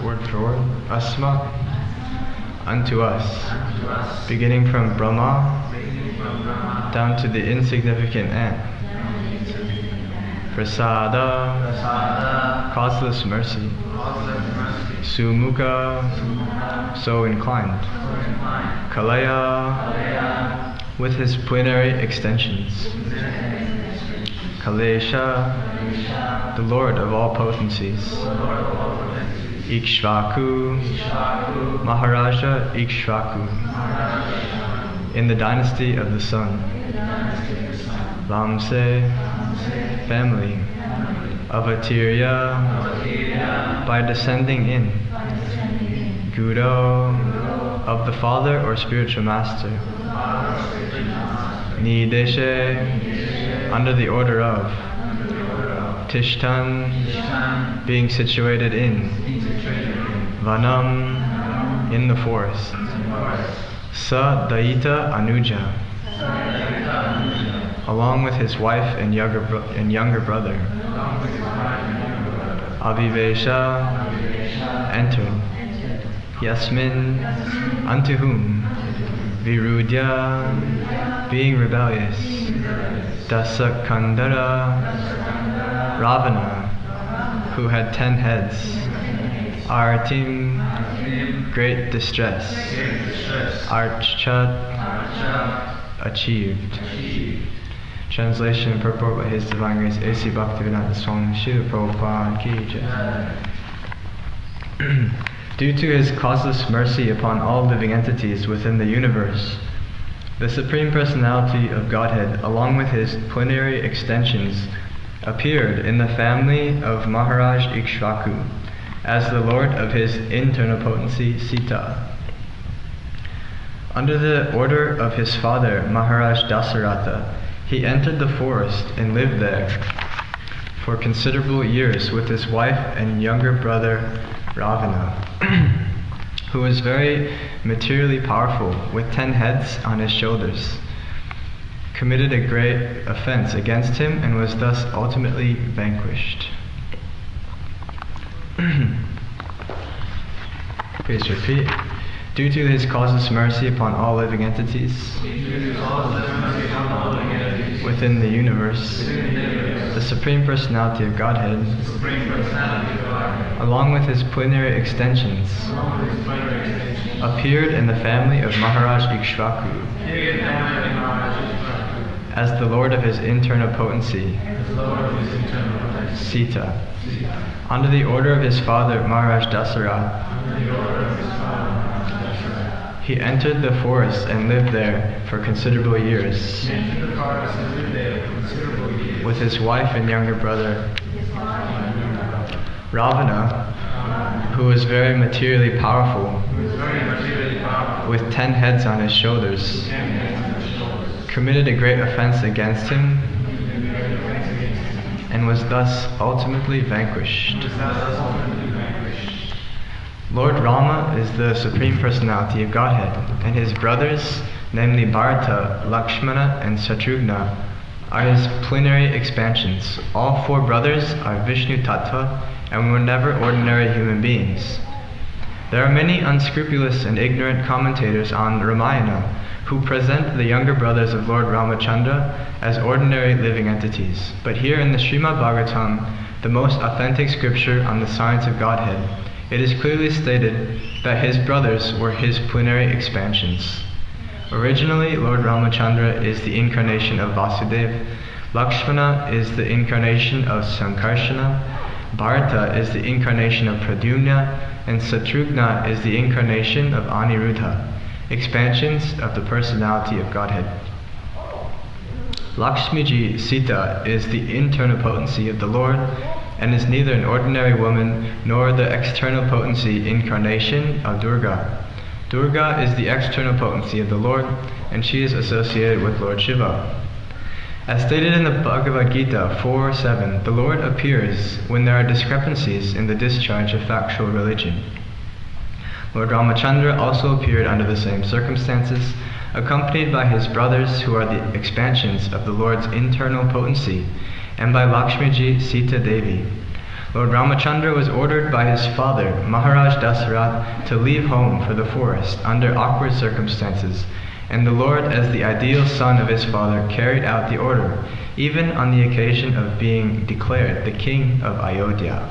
Word for word. Asma, unto us, beginning from Brahma down to the insignificant ant. Prasada, causeless mercy. Sumukha, so inclined. Kalaya, with his plenary extensions. Kalesha, the Lord of all potencies. Ikshvaku, Maharaja Ikshvaku, in the dynasty of the sun. Lamse, family. Avatirya, by descending in. Guru, of the father or spiritual master. Nideshe, under the order of. Tishtan, being situated in. Vanam, in the forest. Sa Daita Anuja, along with his wife and younger brother. Avivesha, entered. Yasmin, unto whom. Virudya, being rebellious. Dasakandara, Ravana, who had 10 heads. Artim, great distress. Archat, achieved. Translation and purport by His Divine Grace A.C. Bhaktivedanta Swami Srila Prabhupada Ki Jai. Due to His causeless mercy upon all living entities within the universe, the Supreme Personality of Godhead, along with His plenary extensions, appeared in the family of Maharaj Ikshvaku as the Lord of his internal potency Sita. Under the order of his father Maharaj Dasaratha, he entered the forest and lived there for considerable years with his wife and younger brother Ravana, who was very materially powerful with 10 heads on his shoulders, committed a great offense against him and was thus ultimately vanquished. Please repeat. Due to his causeless mercy upon all living entities within the universe, the Supreme Personality of Godhead, along with his plenary extensions, appeared in the family of Maharaj Ikshvaku as the Lord of his internal potency, Sita. Under the order of his father Maharaj Dasaratha, he entered the forest and lived there for considerable years with his wife and younger brother. Ravana, who was very materially powerful with 10 heads on his shoulders, committed a great offense against him and was thus ultimately vanquished. Lord Rama is the Supreme Personality of Godhead, and his brothers, namely Bharata, Lakshmana, and Shatrugna, are his plenary expansions. All 4 brothers are Vishnu Tattva and were never ordinary human beings. There are many unscrupulous and ignorant commentators on Ramayana who present the younger brothers of Lord Ramacandra as ordinary living entities. But here in the Srimad Bhagavatam, the most authentic scripture on the science of Godhead, it is clearly stated that his brothers were his plenary expansions. Originally, Lord Ramacandra is the incarnation of Vasudeva, Lakshmana is the incarnation of Sankarsana, Bharata is the incarnation of Pradyumna, and Shatrugna is the incarnation of Aniruddha, expansions of the personality of Godhead. Lakshmiji Sita is the internal potency of the Lord, and is neither an ordinary woman nor the external potency incarnation of Durga. Durga is the external potency of the Lord, and she is associated with Lord Shiva. As stated in the Bhagavad Gita 4:7, the Lord appears when there are discrepancies in the discharge of factual religion. Lord Ramacandra also appeared under the same circumstances, accompanied by his brothers who are the expansions of the Lord's internal potency, and by Lakshmiji Sita Devi. Lord Ramacandra was ordered by his father, Maharaj Dasarath, to leave home for the forest under awkward circumstances, and the Lord, as the ideal son of his father, carried out the order, even on the occasion of being declared the king of Ayodhya.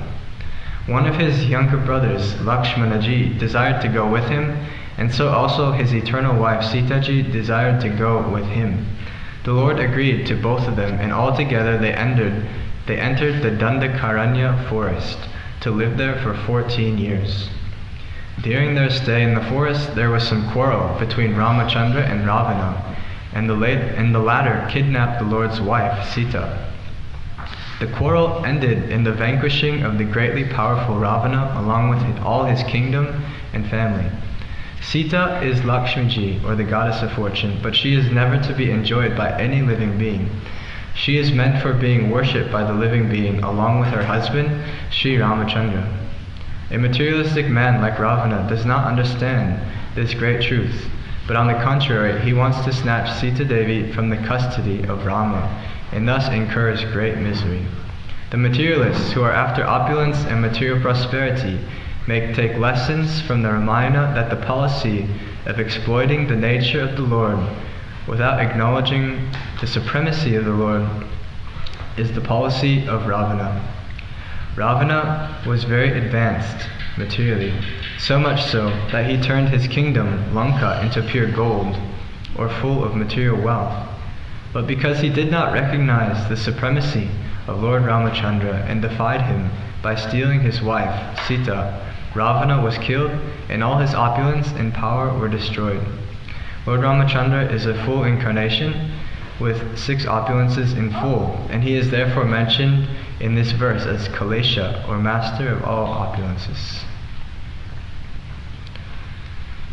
One of his younger brothers, Lakshmanaji, desired to go with him, and so also his eternal wife Sitaji desired to go with him. The Lord agreed to both of them, and altogether they entered the Dandakaranya forest to live there for 14 years. During their stay in the forest, there was some quarrel between Ramacandra and Ravana, and the latter kidnapped the Lord's wife, Sita. The quarrel ended in the vanquishing of the greatly powerful Ravana along with all his kingdom and family. Sita is Lakshmiji, or the goddess of fortune, but she is never to be enjoyed by any living being. She is meant for being worshipped by the living being along with her husband, Sri Ramacandra. A materialistic man like Ravana does not understand this great truth, but on the contrary, he wants to snatch Sita Devi from the custody of Rama, and thus incurs great misery. The materialists who are after opulence and material prosperity may take lessons from the Ramayana that the policy of exploiting the nature of the Lord without acknowledging the supremacy of the Lord is the policy of Ravana. Ravana was very advanced materially, so much so that he turned his kingdom, Lanka, into pure gold, or full of material wealth. But because he did not recognize the supremacy of Lord Ramacandra and defied him by stealing his wife, Sita, Ravana was killed and all his opulence and power were destroyed. Lord Ramacandra is a full incarnation with 6 opulences in full, and he is therefore mentioned in this verse as Kalesha, or master of all opulences.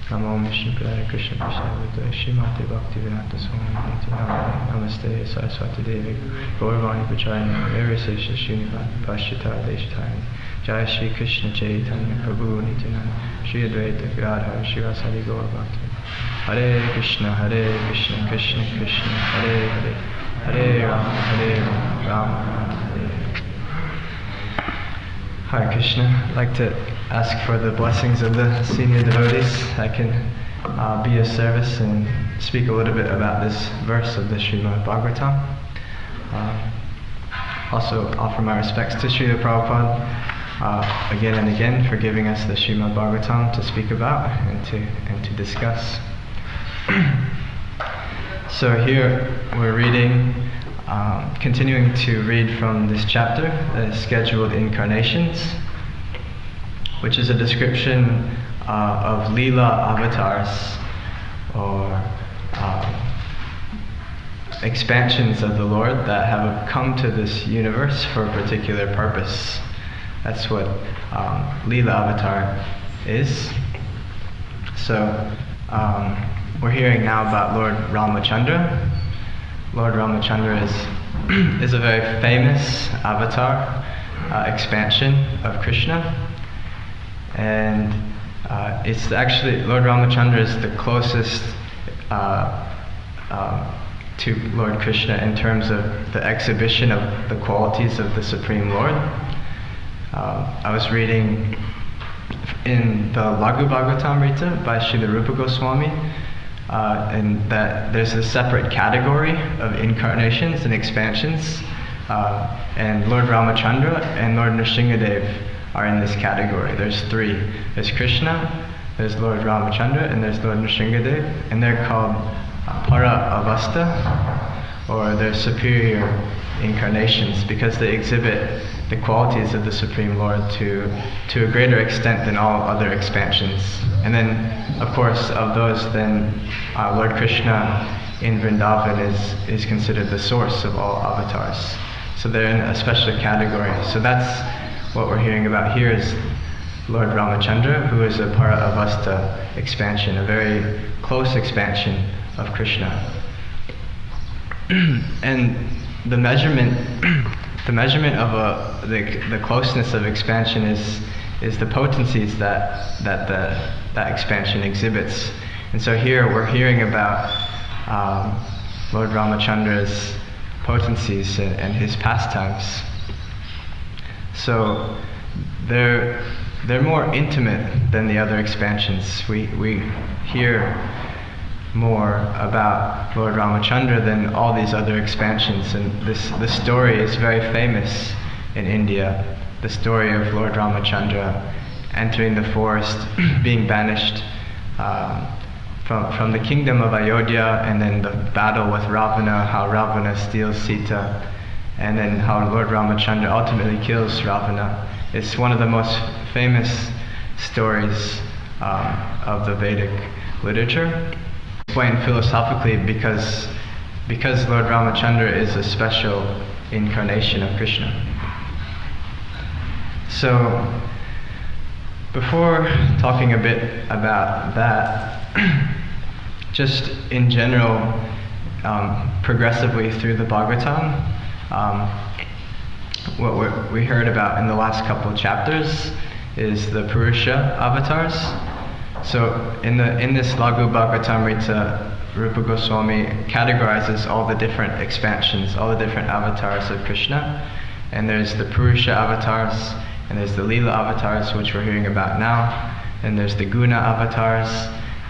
Namo Vishnu Padaya Krishna Prasad Srimati Bhakti Vinata Swami Namaste Saraswati Devi Gauravani Pachayana Verisesha Srinivati Pashchita Deshatayani Jai Shri Krishna Chaitanya Prabhu Nityananda Shri Advaita Gadadhara Shivasadi Gaur Bhakti Hare Krishna Krishna Krishna Hare Hare Hare Rama Rama Hare Hare Krishna. I'd like to ask for the blessings of the senior devotees. I can be of service and speak a little bit about this verse of the Srimad Bhagavatam. Also offer my respects to Srila Prabhupada again and again for giving us the Srimad Bhagavatam to speak about and to discuss. So here we're reading, continuing to read from this chapter, the scheduled incarnations, which is a description of Leela avatars, or expansions of the Lord that have come to this universe for a particular purpose. That's what Leela avatar is. So we're hearing now about Lord Ramacandra. Lord Ramacandra is a very famous avatar, expansion of Krishna. And it's actually, Lord Ramacandra is the closest to Lord Krishna in terms of the exhibition of the qualities of the Supreme Lord. I was reading in the Laghu Bhagavatamrita by Srila Rupa Goswami, and that there's a separate category of incarnations and expansions, and Lord Ramacandra and Lord Nrsingadev are in this category. There's 3. There's Krishna, there's Lord Ramacandra, and there's Lord Nrsingadev, and they're called Para Avastha, or they're superior incarnations, because they exhibit the qualities of the Supreme Lord to a greater extent than all other expansions. And then, of course, of those, then Lord Krishna in Vrindavan is considered the source of all avatars. So they're in a special category. So that's what we're hearing about here, is Lord Ramacandra, who is a Para Avastha expansion, a very close expansion of Krishna. and the measurement of the closeness of expansion is the potencies that expansion exhibits. And so here we're hearing about Lord Ramachandra's potencies and his pastimes. So they're more intimate than the other expansions. We hear more about Lord Ramachandra than all these other expansions, and this story is very famous in India. The story of Lord Ramachandra entering the forest, being banished from the kingdom of Ayodhya, and then the battle with Ravana, how Ravana steals Sita, and then how Lord Ramachandra ultimately kills Ravana. It's one of the most famous stories of the Vedic literature. Explained philosophically because Lord Ramachandra is a special incarnation of Krishna. So, before talking a bit about that, just in general, progressively through the Bhagavatam, what we heard about in the last couple of chapters is the Purusha Avatars. So in this Laghu Bhagavatamrita, Rupa Goswami categorizes all the different expansions, all the different avatars of Krishna. And there's the Purusha Avatars, and there's the Leela Avatars, which we're hearing about now, and there's the Guna Avatars,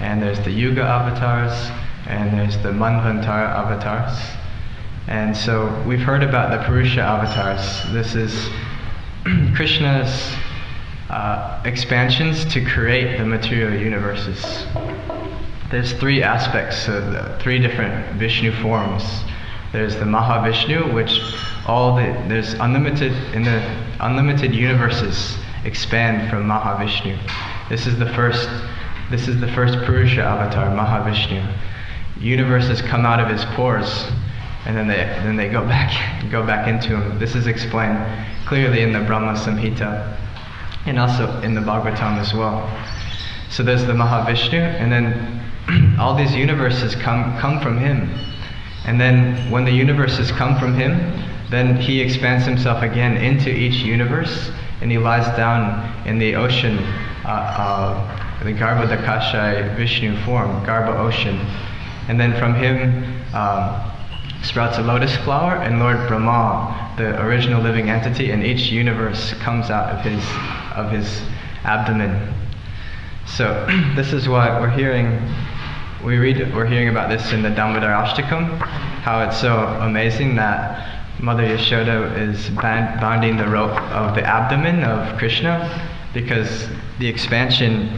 and there's the Yuga Avatars, and there's the Manvantara Avatars. And so we've heard about the Purusha Avatars. This is Krishna's expansions to create the material universes. There's three aspects, three different Vishnu forms. There's the Mahavishnu, which there's unlimited, in the unlimited universes expand from Mahavishnu. This is the first Purusha avatar, Mahavishnu. Universes come out of his pores, and then they go back into him. This is explained clearly in the Brahma Samhita, and also in the Bhagavatam as well. So there's the Mahavishnu, and then all these universes come from him. And then when the universes come from him, then he expands himself again into each universe, and he lies down in the ocean, the Garbhodakashai Vishnu form, Garbha ocean. And then from him sprouts a lotus flower, and Lord Brahma, the original living entity in each universe, comes out of his abdomen. So this is why we're hearing about this in the Damodar-ashtakam, how it's so amazing that Mother Yashoda is binding the rope of the abdomen of Krishna, because the expansion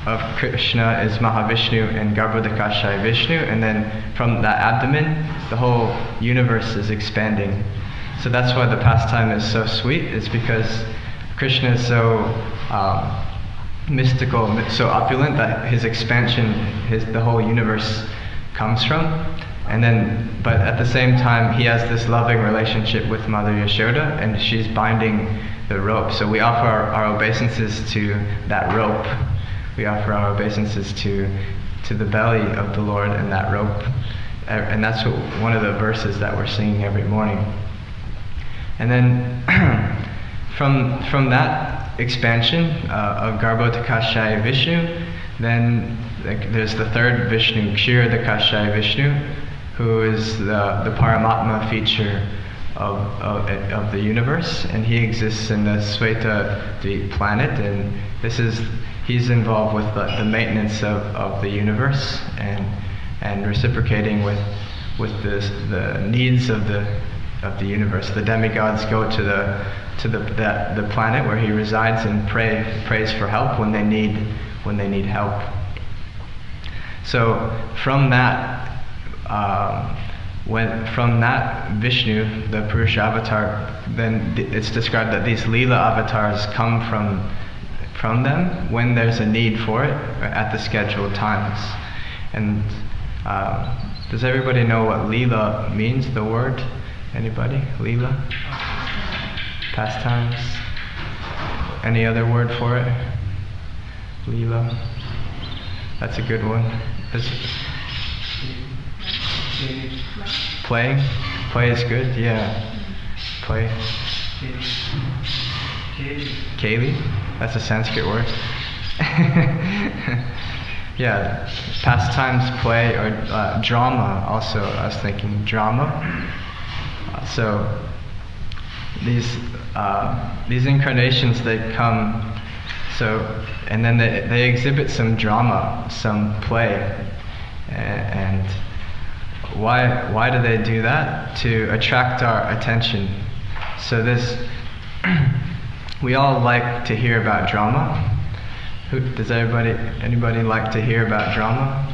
of Krishna is Mahavishnu and Garbhodakashai Vishnu, and then from that abdomen, the whole universe is expanding. So that's why the pastime is so sweet, is because Krishna is so mystical, so opulent, that his expansion, the whole universe comes from. And then, but at the same time, he has this loving relationship with Mother Yashoda, and she's binding the rope. So we offer our obeisances to that rope. We offer our obeisances to the belly of the Lord and that rope. And that's one of the verses that we're singing every morning. And then from that expansion of Garbhodakashai Vishnu, then there's the third Vishnu, Kshirodakashai Vishnu, who is the Paramatma feature of the universe, and he exists in the Sweta planet, and he's involved with the maintenance of the universe and reciprocating with the needs of the universe. The demigods go to the planet where he resides and prays for help when they need help. So from that Vishnu, the Purusha avatar, then it's described that these Leela avatars come from them when there's a need for it at the scheduled times. And does everybody know what Leela means, the word? Anybody? Leela? Pastimes? Any other word for it? Leela? That's a good one. Playing? Play is good, yeah. Play. Kali? That's a Sanskrit word. Yeah, pastimes, play, or drama also, I was thinking drama. So these incarnations, they come, and then they exhibit some drama, some play. And why do they do that? To attract our attention. So we all like to hear about drama. Does anybody like to hear about drama?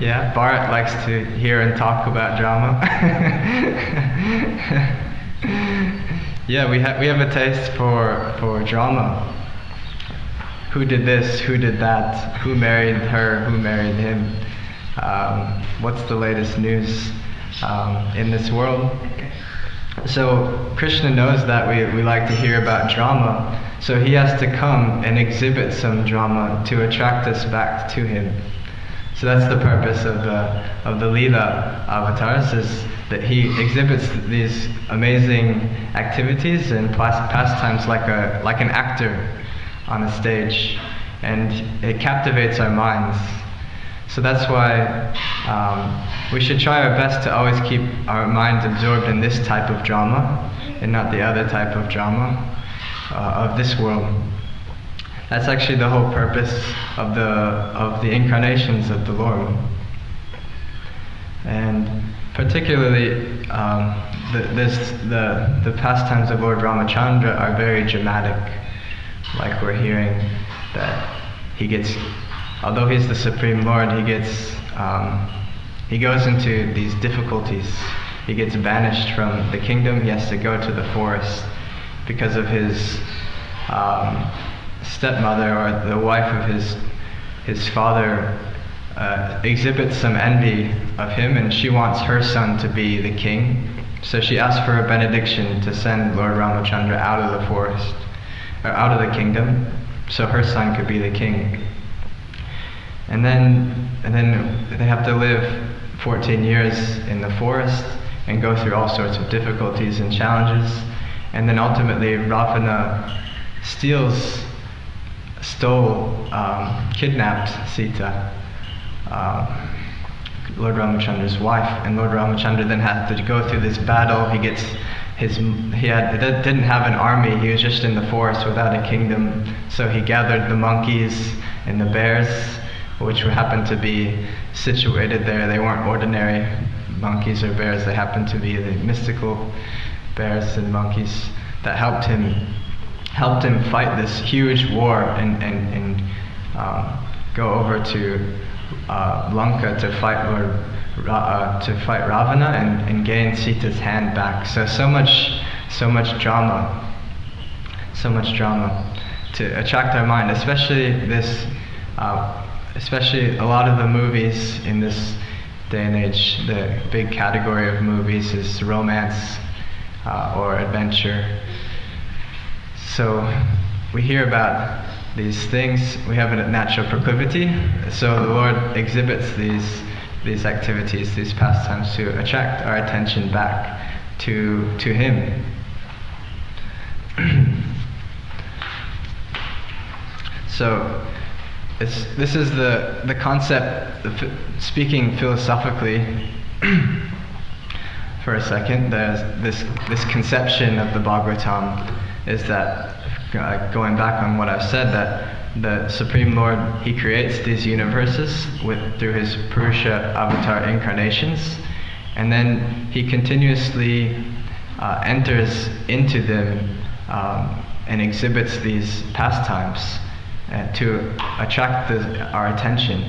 Yeah, Bharat likes to hear and talk about drama. Yeah, we have a taste for drama. Who did this? Who did that? Who married her? Who married him? What's the latest news in this world? So Krishna knows that we like to hear about drama, so he has to come and exhibit some drama to attract us back to him. So that's the purpose of the Leela avatars, is that he exhibits these amazing activities and pastimes like an actor on a stage, and it captivates our minds. So that's why we should try our best to always keep our minds absorbed in this type of drama and not the other type of drama of this world. That's actually the whole purpose of the incarnations of the Lord. And particularly the pastimes of Lord Ramacandra are very dramatic. Like we're hearing that although he's the Supreme Lord, he goes into these difficulties. He gets banished from the kingdom. He has to go to the forest because of his stepmother, or the wife of his father, exhibits some envy of him, and she wants her son to be the king. So she asks for a benediction to send Lord Ramacandra out of the forest, or out of the kingdom, so her son could be the king. And then they have to live 14 years in the forest and go through all sorts of difficulties and challenges. And then ultimately Ravana kidnapped Sita, Lord Ramachandra's wife, and Lord Ramachandra then had to go through this battle. He didn't have an army. He was just in the forest without a kingdom. So he gathered the monkeys and the bears, which happened to be situated there. They weren't ordinary monkeys or bears. They happened to be the mystical bears and monkeys that helped him fight this huge war and go over to Lanka to fight Ravana and gain Sita's hand back. So much drama to attract our mind, especially a lot of the movies in this day and age. The big category of movies is romance or adventure. So we hear about these things. We have a natural proclivity. So the Lord exhibits these activities, these pastimes, to attract our attention back to Him. So this is the concept, speaking philosophically for a second. There's this conception of the Bhagavatam is that, going back on what I've said, that the Supreme Lord, He creates these universes through His Purusha Avatar incarnations, and then He continuously enters into them and exhibits these pastimes to attract our attention.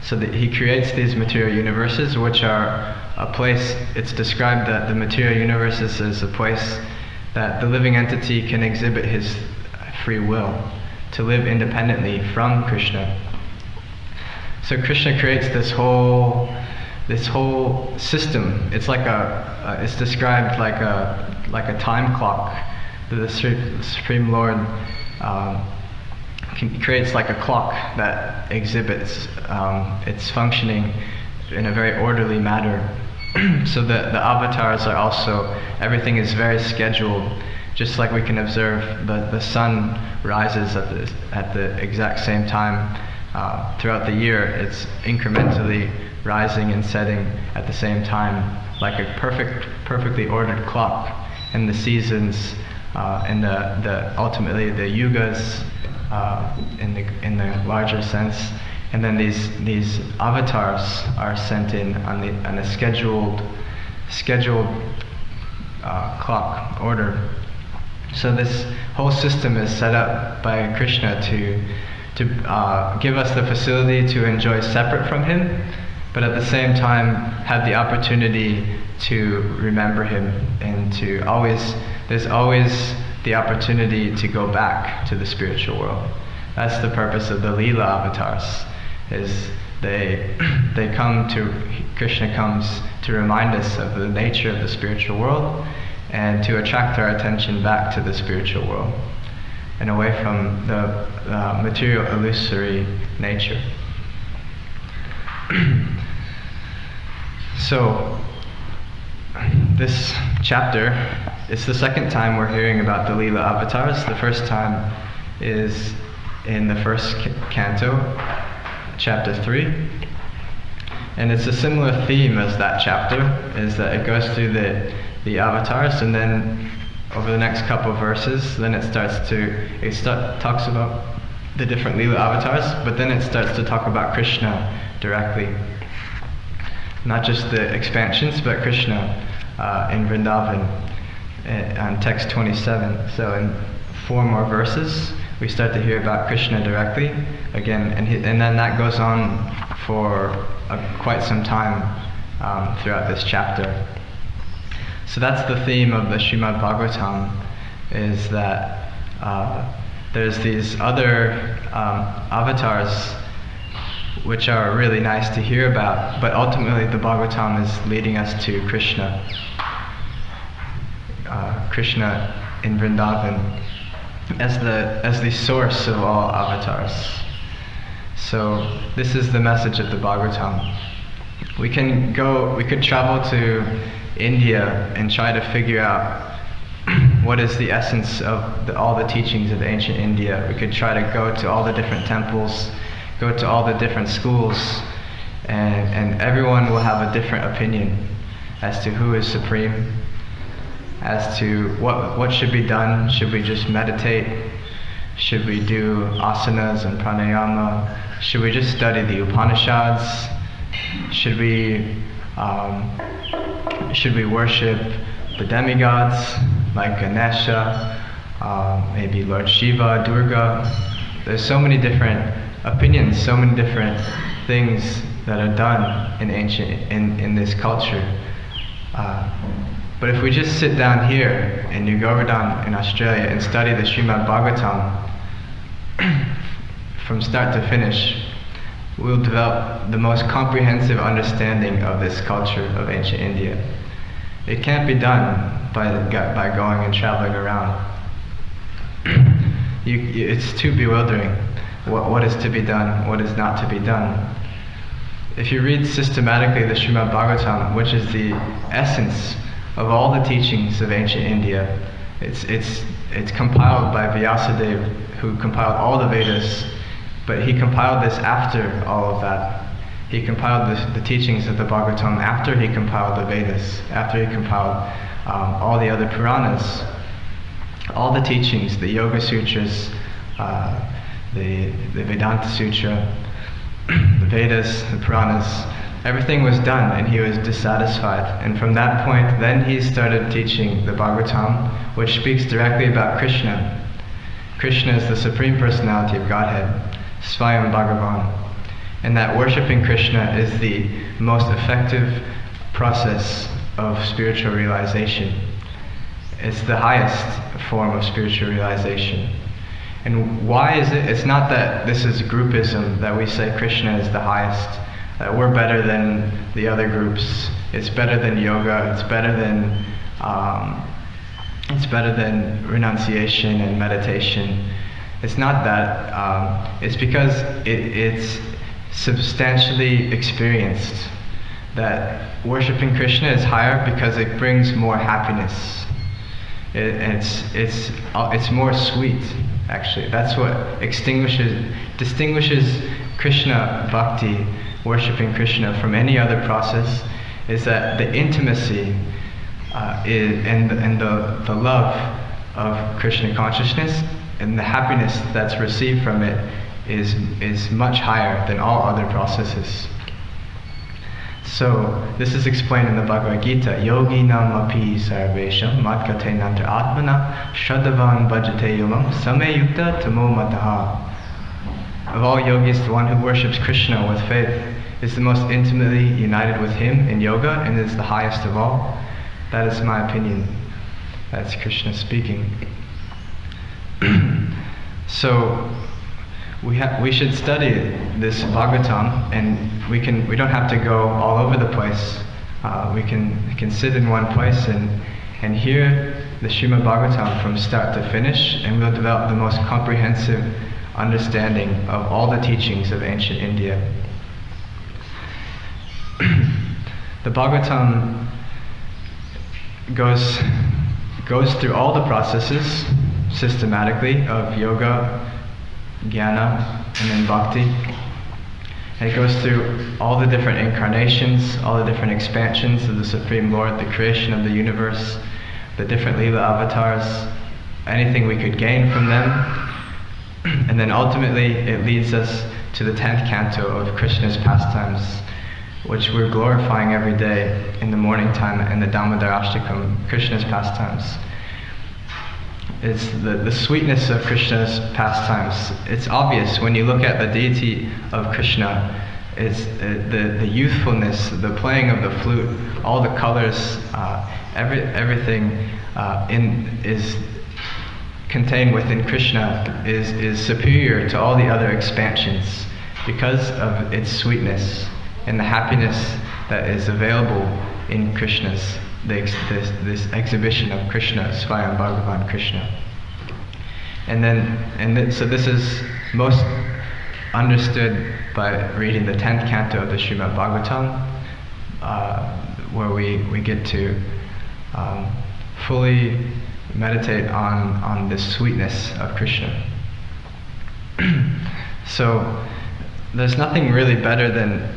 So that He creates these material universes, which are a place. It's described that the material universes is a place that the living entity can exhibit his free will to live independently from Krishna. So Krishna creates this whole system. It's like it's described like a time clock that the Supreme Lord creates like a clock that exhibits its functioning in a very orderly manner. So the avatars are also, everything is very scheduled, just like we can observe the sun rises at the exact same time throughout the year. It's incrementally rising and setting at the same time, like a perfectly ordered clock. And the seasons and the ultimately the yugas in the larger sense. And then these avatars are sent in on a scheduled clock order. So this whole system is set up by Krishna to give us the facility to enjoy separate from him, but at the same time have the opportunity to remember him, and there's always the opportunity to go back to the spiritual world. That's the purpose of the Leela avatars. Is Krishna comes to remind us of the nature of the spiritual world and to attract our attention back to the spiritual world and away from the material illusory nature. So this chapter, it's the second time we're hearing about the Leela avatars. The first time is in the first canto, chapter 3, and it's a similar theme as that chapter, is that it goes through the avatars, and then over the next couple of verses, then it talks about the different Leela avatars, but then it starts to talk about Krishna directly. Not just the expansions, but Krishna in Vrindavan on text 27. So in 4 more verses, we start to hear about Krishna directly again, and then that goes on for quite some time throughout this chapter. So that's the theme of the Srimad Bhagavatam, is that there's these other avatars which are really nice to hear about, but ultimately the Bhagavatam is leading us to Krishna. Krishna in Vrindavan as the source of all avatars. So this is the message of the Bhagavatam. We could travel to India and try to figure out what is the essence of all the teachings of ancient India. We could try to go to all the different temples, go to all the different schools, and everyone will have a different opinion as to who is supreme, as to what should be done. Should we just meditate? Should we do asanas and pranayama? Should we just study the Upanishads? Should we worship the demigods like Ganesha, maybe Lord Shiva, Durga? There's so many different opinions, so many different things that are done in this culture. But if we just sit down here in New Govardhana in Australia and study the Srimad Bhagavatam from start to finish, we'll develop the most comprehensive understanding of this culture of ancient India. It can't be done by going and traveling around. It's too bewildering. What is to be done, what is not to be done. If you read systematically the Srimad Bhagavatam, which is the essence of all the teachings of ancient India, it's compiled by Vyasadeva, who compiled all the Vedas, but he compiled this after all of that. He compiled the teachings of the Bhagavatam after he compiled the Vedas, after he compiled all the other Puranas. All the teachings, the Yoga Sutras, the Vedanta Sutra, the Vedas, the Puranas, everything was done, and he was dissatisfied. And from that point, then he started teaching the Bhagavatam, which speaks directly about Krishna. Krishna is the Supreme Personality of Godhead, Swayam Bhagavan. And that worshipping Krishna is the most effective process of spiritual realization. It's the highest form of spiritual realization. And why is it? It's not that this is groupism, that we say Krishna is the highest, that we're better than the other groups. It's better than yoga. It's better than renunciation and meditation. It's not that. It's because it's substantially experienced that worshiping Krishna is higher because it brings more happiness. It's more sweet, actually. That's what distinguishes Krishna bhakti, worshiping Krishna, from any other process, is that the intimacy and the love of Krishna consciousness and the happiness that's received from it is much higher than all other processes. So this is explained in the Bhagavad Gita. Yogi nam api sarvesham matkate nantra atmana shadavan bhajate yolam sameyukta tamo mataha. Of all yogis, the one who worships Krishna with faith is the most intimately united with him in yoga and is the highest of all. That is my opinion. That's Krishna speaking. So we should study this Bhagavatam, and we don't have to go all over the place. We can sit in one place and hear the Srimad Bhagavatam from start to finish, and we'll develop the most comprehensive understanding of all the teachings of ancient India. The Bhagavatam goes through all the processes systematically of yoga, jnana, and then bhakti. And it goes through all the different incarnations, all the different expansions of the Supreme Lord, the creation of the universe, the different Leela avatars, anything we could gain from them. And then ultimately it leads us to the 10th canto of Krishna's pastimes, which we're glorifying every day in the morning time in the Damodarashtakam, Krishna's pastimes. It's the sweetness of Krishna's pastimes. It's obvious when you look at the deity of Krishna. It's the youthfulness, the playing of the flute, all the colors, everything is contained within Krishna is superior to all the other expansions because of its sweetness and the happiness that is available in Krishna's this exhibition of Krishna, Swayam Bhagavan Krishna. So this is most understood by reading the 10th canto of the Srimad Bhagavatam, where we get to fully meditate on the sweetness of Krishna. So there's nothing really better than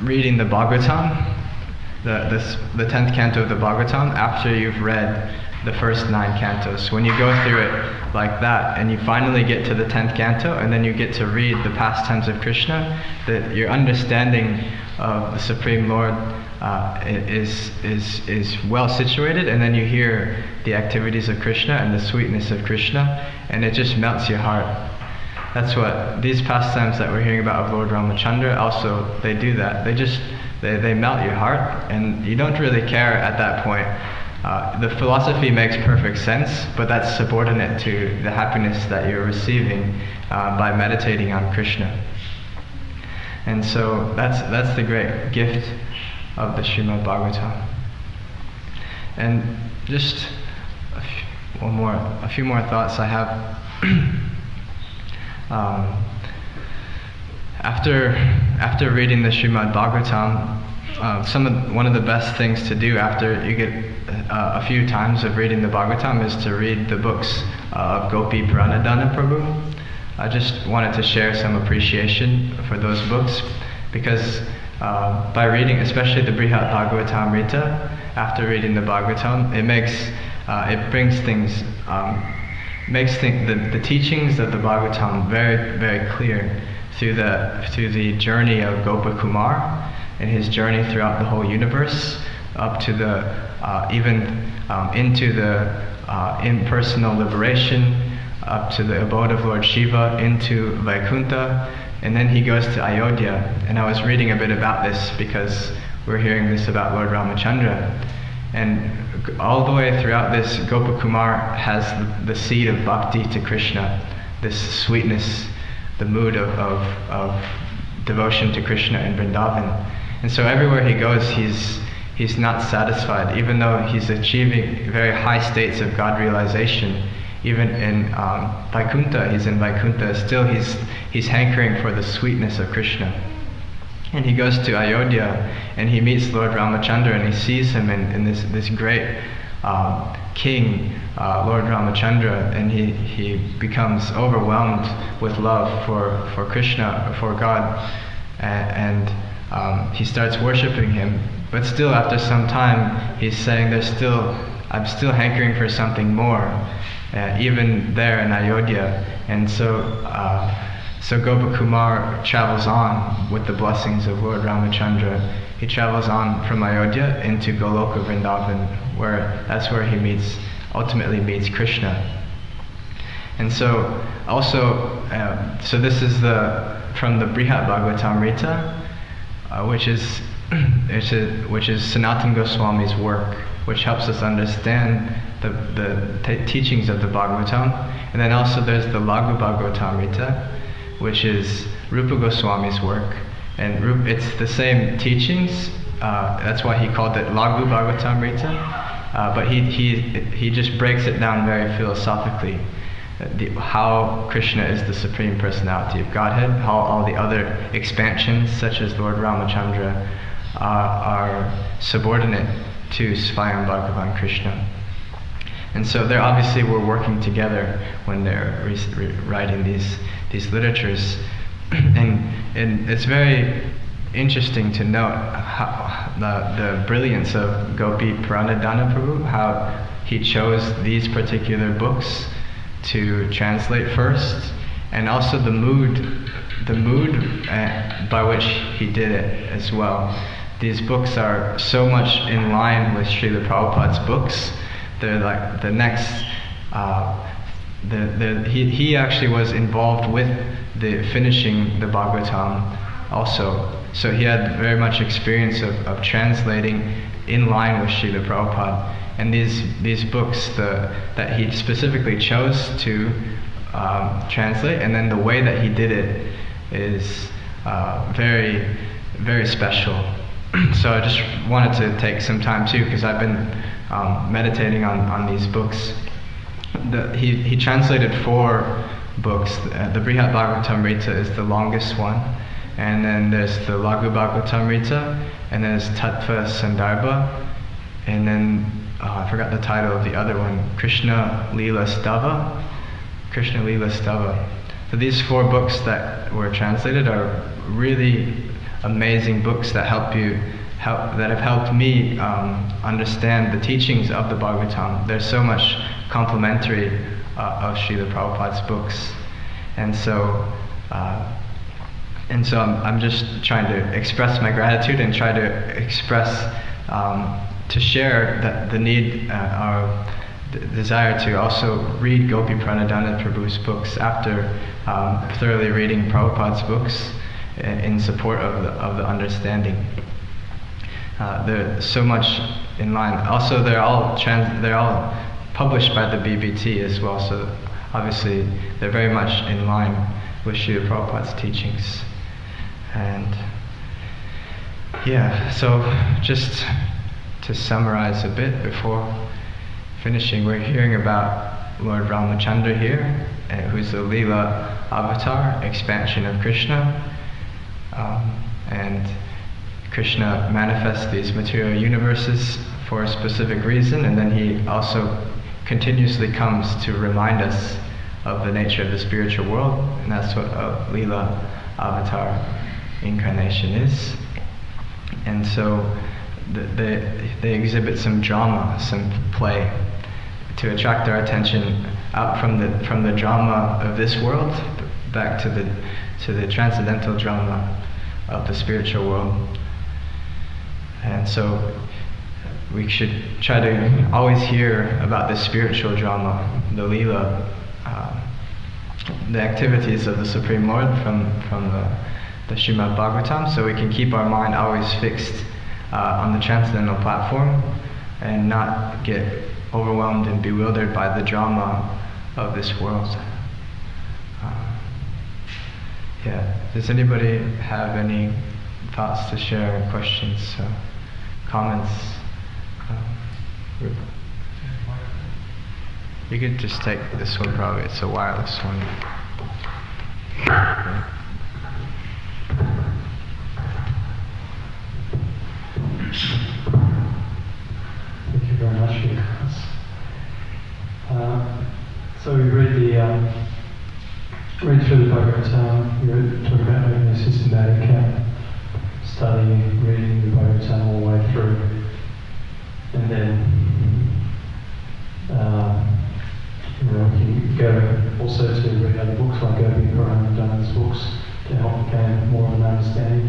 reading the Bhagavatam, the 10th canto of the Bhagavatam, after you've read the first 9 cantos. When you go through it like that, and you finally get to the 10th canto, and then you get to read the pastimes of Krishna, that your understanding of the Supreme Lord is well situated, and then you hear the activities of Krishna and the sweetness of Krishna, and it just melts your heart. That's what these pastimes that we're hearing about of Lord Ramacandra, also they do that. They melt your heart, and you don't really care at that point. The philosophy makes perfect sense, but that's subordinate to the happiness that you're receiving by meditating on Krishna. And so that's the great gift of the Srimad Bhagavatam. And just a few more thoughts I have. After reading the Srimad Bhagavatam, one of the best things to do after you get a few times of reading the Bhagavatam is to read the books of Gopi Pranadhana Prabhu. I just wanted to share some appreciation for those books, because by reading, especially the Brihat Bhagavatamrita, after reading the Bhagavatam, it brings things, makes the teachings of the Bhagavatam very, very clear through the journey of Gopakumar and his journey throughout the whole universe, up to into the impersonal liberation, up to the abode of Lord Shiva, into Vaikuntha, and then he goes to Ayodhya. And I was reading a bit about this because we're hearing this about Lord Ramacandra. And all the way throughout this, Gopakumar has the seed of bhakti to Krishna, this sweetness, the mood of devotion to Krishna in Vrindavan. And so everywhere he goes, he's not satisfied. Even though he's achieving very high states of God realization even in Vaikuntha, he's in Vaikuntha, still he's hankering for the sweetness of Krishna. And he goes to Ayodhya and he meets Lord Ramacandra, and he sees him in this great king, Lord Ramacandra, and he becomes overwhelmed with love for Krishna, for God, and he starts worshipping him. But still, after some time, he's saying, I'm still hankering for something more, even there in Ayodhya. And so Gopakumar travels on with the blessings of Lord Ramacandra. He travels on from Ayodhya into Goloka Vrindavan, that's where he ultimately meets Krishna. And so also, so this is from the Brihat Bhagavatamrita, which is Sanatana Goswami's work, which helps us understand the teachings of the Bhagavatam. And then also there's the Laghu Bhagavatamrita, which is Rupa Goswami's work. And it's the same teachings, that's why he called it Laghu Bhagavatamrita, but he just breaks it down very philosophically. How Krishna is the Supreme Personality of Godhead, how all the other expansions, such as Lord Ramacandra, are subordinate to Svayam Bhagavan Krishna. And so they obviously were working together when they're writing these literatures. And it's very interesting to note how the brilliance of Gopi Pranadhana Prabhu, how he chose these particular books to translate first, and also the mood by which he did it as well. These books are so much in line with Srila Prabhupada's books. They're like the next. He actually was involved with the finishing the Bhagavatam also, so he had very much experience of translating in line with Srila Prabhupada. And these books that he specifically chose to translate, and then the way that he did it is very, very special. So I just wanted to take some time too, because I've been meditating on these books. He translated 4 books. The Brihat Bhagavatamrita is the longest one, and then there's the Laghu Bhagavatamrita, and then there's Tattva Sandarbha, and then I forgot the title of the other one, Krishna Leela Stava. So these 4 books that were translated are really amazing books that have helped me understand the teachings of the Bhagavatam. There's so much complementary of Srila Prabhupada's books, and so I'm just trying to express my gratitude and try to express to share the need, the desire to also read Gopi Pranadhana Prabhu's books after thoroughly reading Prabhupada's books in support of the understanding. There's so much in line. Also, they're all published by the BBT as well, so obviously they're very much in line with Srila Prabhupada's teachings. And yeah, so just to summarize a bit before finishing, we're hearing about Lord Ramacandra here, who's a Leela avatar, expansion of Krishna. And Krishna manifests these material universes for a specific reason, and then he also continuously comes to remind us of the nature of the spiritual world, and that's what a Leela avatar incarnation is. And so they exhibit some drama, some play, to attract our attention out from the drama of this world back to the transcendental drama of the spiritual world. And so we should try to always hear about the spiritual drama, the Leela, the activities of the Supreme Lord from the Srimad Bhagavatam, so we can keep our mind always fixed on the transcendental platform and not get overwhelmed and bewildered by the drama of this world. Does anybody have any thoughts to share, questions, comments? You could just take this one probably, it's a wireless one. Okay. Thank you very much for your class. So we read through the Bhagavatam. We talk about making a systematic study, reading the Bhagavatam all the way through, and then we can go also to read other books like Gopi Paramdana's books to help gain more of an understanding.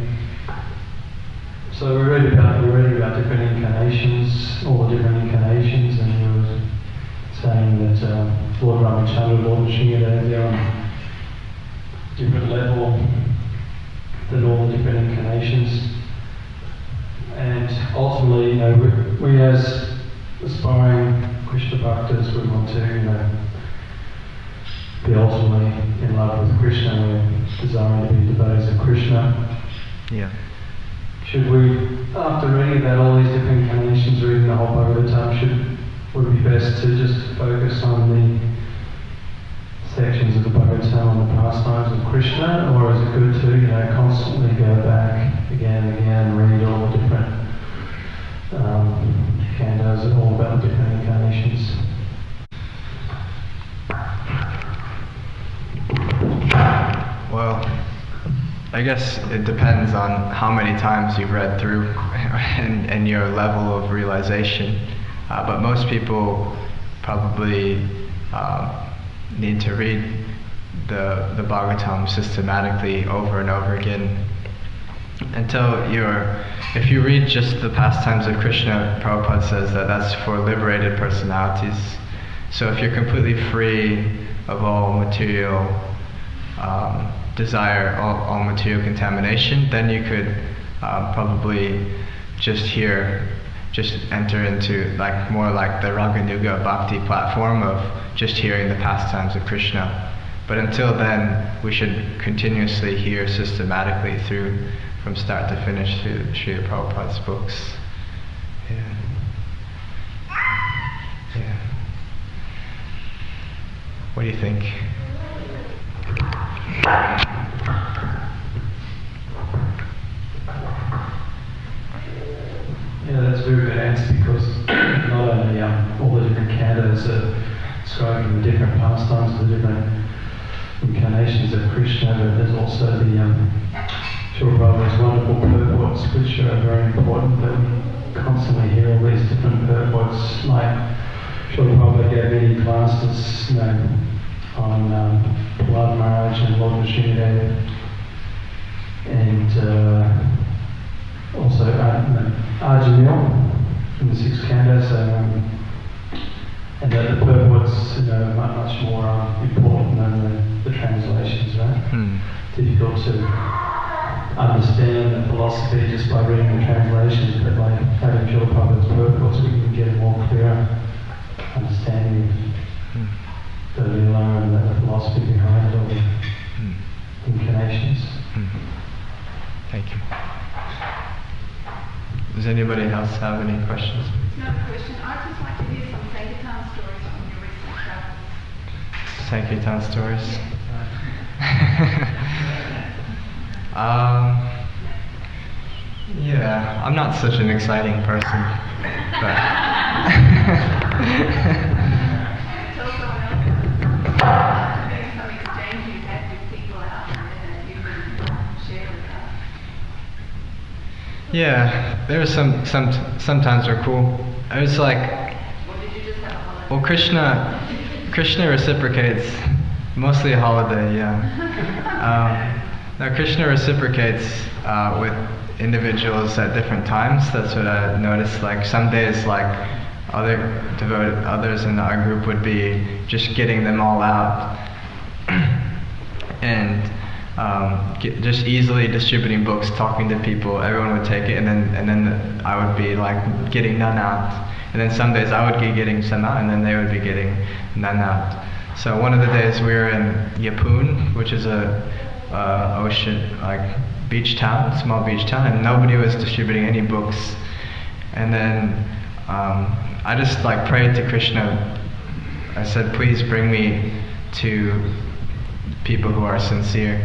So we're reading about different incarnations, all the different incarnations, and we were saying that Lord Ramacandra, Lord Sri Giridhari are on a different level than all the different incarnations. And ultimately, we as aspiring Krishna bhaktas, we want to, be ultimately in love with Krishna. We're desiring to be devotees of Krishna. Yeah. Should we, after reading about all these different incarnations, reading the whole Bhagavatam, would it be best to just focus on the sections of the Bhagavatam on the pastimes of Krishna, or is it good to, constantly go back again and again, read all the different cantos and all about the different incarnations? Well, I guess it depends on how many times you've read through and your level of realization. But most people probably need to read the Bhagavatam systematically over and over again until if you read just the pastimes of Krishna, Prabhupada says that that's for liberated personalities. So if you're completely free of all material desire, all material contamination, then you could probably just enter into more like the Raganuga Bhakti platform of just hearing the pastimes of Krishna. But until then, we should continuously hear systematically from start to finish through Srila Prabhupada's books. Yeah. What do you think? Yeah, that's a very good answer, because not only all the different cantos are describing the different pastimes, the different incarnations of Krishna, but there's also the Srila Prabhupada's wonderful purports, which are very important, that we constantly hear all these different purports. Like Srila Prabhupada gave many classes on Prahlad Maharaj and Lord Vishnudev, and also Arjuna in the sixth canto, and that the purports much more important than the translations, right? Difficult to understand the philosophy just by reading the translations, but by having Srila Prabhupada's purports, we can get a more clearer understanding of the Leela and the philosophy behind all the incarnations. Thank you. Does anybody else have any questions? No question. I'd just like to hear some Sankirtan stories from your recent travels. Sankirtan stories? Yeah, I'm not such an exciting person, but Tell someone else. After doing some exchange you've had with people out there that you can share with us. yeah, there was sometimes were cool. I was like, Or did you just have a holiday? well, Krishna reciprocates, mostly a holiday, yeah. Now Krishna reciprocates with individuals at different times. That's what I noticed. Like some days, others in our group would be just getting them all out and just easily distributing books, talking to people. Everyone would take it, and then I would be getting none out. And then some days I would be getting some out, and then they would be getting none out. So one of the days we were in Yapun, which is a ocean beach town, small beach town, and nobody was distributing any books. And then I just prayed to Krishna I said, please bring me to people who are sincere.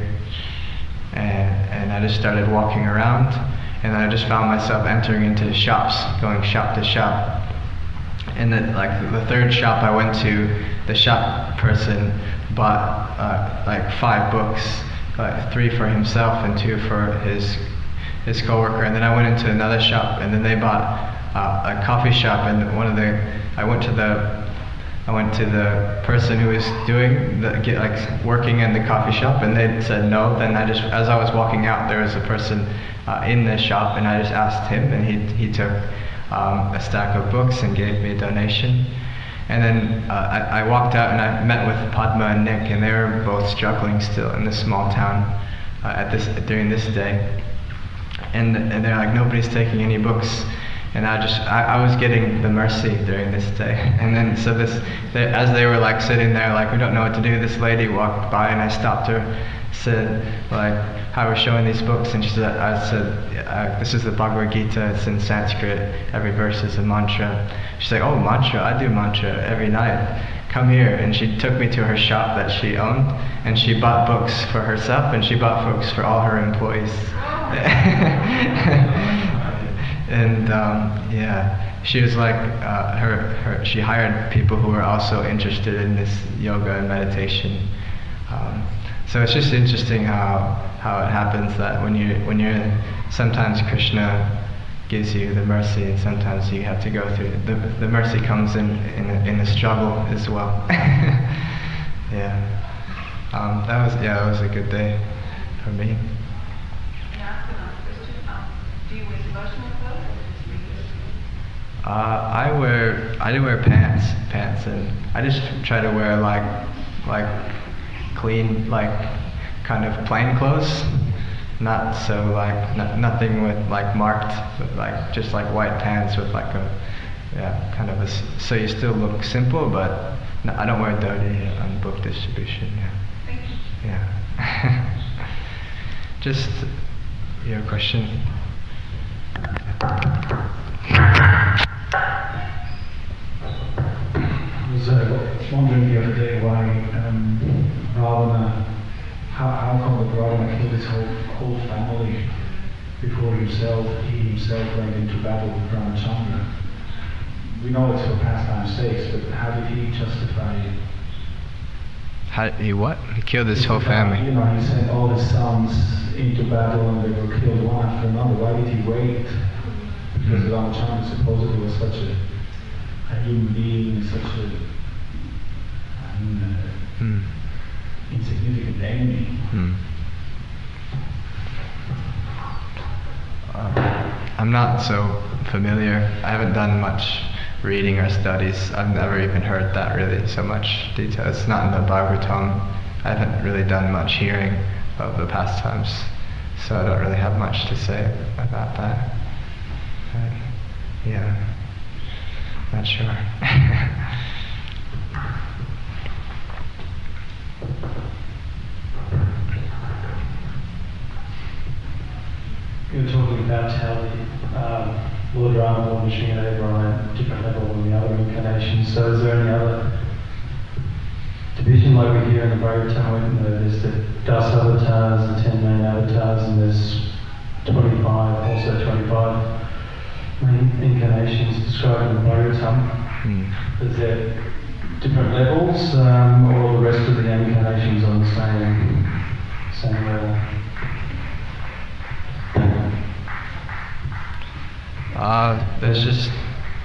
And I just started walking around, and I just found myself entering into shops, going shop to shop. And then, like the third shop I went to, the shop person bought like 5 books, like 3 for himself and 2 for his coworker. And then I went into another shop, and then they bought a coffee shop. And I went to the person who was doing working in the coffee shop, and they said no. Then as I was walking out, there was a person in the shop, and I just asked him, and he took a stack of books and gave me a donation. And then I walked out and I met with Padma and Nick, and they were both struggling still in this small town during this day. And they're like, nobody's taking any books. And I was getting the mercy during this day. And then as they were like sitting there, like, we don't know what to do, this lady walked by, and I stopped her, said, like, I was showing these books, and I said, this is the Bhagavad Gita, it's in Sanskrit, every verse is a mantra. She's like, oh, mantra, I do mantra every night. Come here. And she took me to her shop that she owned, and she bought books for herself, and she bought books for all her employees. And she was like, she hired people who were also interested in this yoga and meditation. So it's just interesting how it happens that when you're sometimes Krishna gives you the mercy, and sometimes you have to go through the mercy comes in the struggle as well. That was a good day for me. Can I ask another question? Do you wear devotional clothes or just regular? I do wear pants, and I just try to wear like clean, like kind of plain clothes, not so like nothing with like marked, but like just like white pants with like kind of so you still look simple, but no, I don't wear dhoti on book distribution. Thank you. Yeah. Just your question. I was wondering the other day why Ravana, how come that Ravana killed his whole family before he himself went into battle with Ramacandra? We know it's for pastime's sake, but how did he justify it? He what? He killed his whole family. You know, he sent all his sons into battle and they were killed one after another. Why did he wait? Because Ramacandra supposedly was such a human being, such an insignificant enemy. I'm not so familiar. I haven't done much reading or studies. I've never even heard that really so much detail. It's not in the Bhagavatam. I haven't really done much hearing of the pastimes, so I don't really have much to say about that. Not sure. You were talking about how Lord Rama, Lord Nrsimhadeva are on a different level than the other incarnations. So is there any other division like we hear in the Bhagavatam? There's the 10 avatars, the 10 main avatars, and there's 25 main incarnations described in the Bhagavatam. Is there different levels, or the rest of the incarnations on the same level?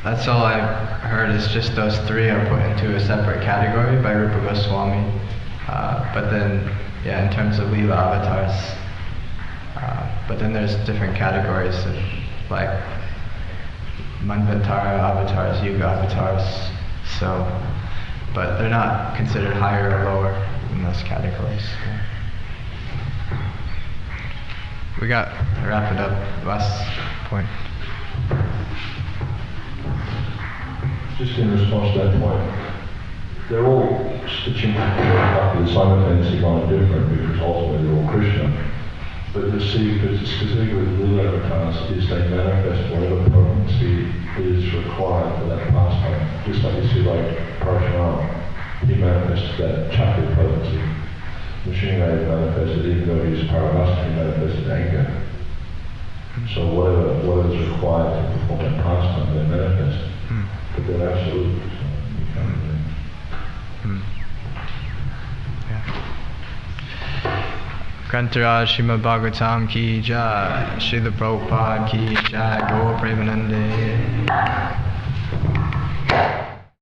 That's all I've heard is just those 3 are put into a separate category by Rupa Goswami. But then, in terms of Leela avatars, but then there's different categories of like Manvantara avatars, Yuga avatars, so, but they're not considered higher or lower in those categories. We got to wrap it up. Last point. Just in response to that point, they're all stitching together simultaneously kind of different because ultimately they're all Krishna. But specifically with the Leela avatars is they manifest whatever potency is required for that pastime. Just like you see like Purusha he manifested that chakra potency. Nrsimha manifested, even though he's Paramasta, he manifested anger. So whatever is required to perform that pastime, they manifest. But they're absolute. So you can't really. Grantara Srimad Bhagavatam ki jai, Srila Prabhupada ki jai, Gaur Premanande.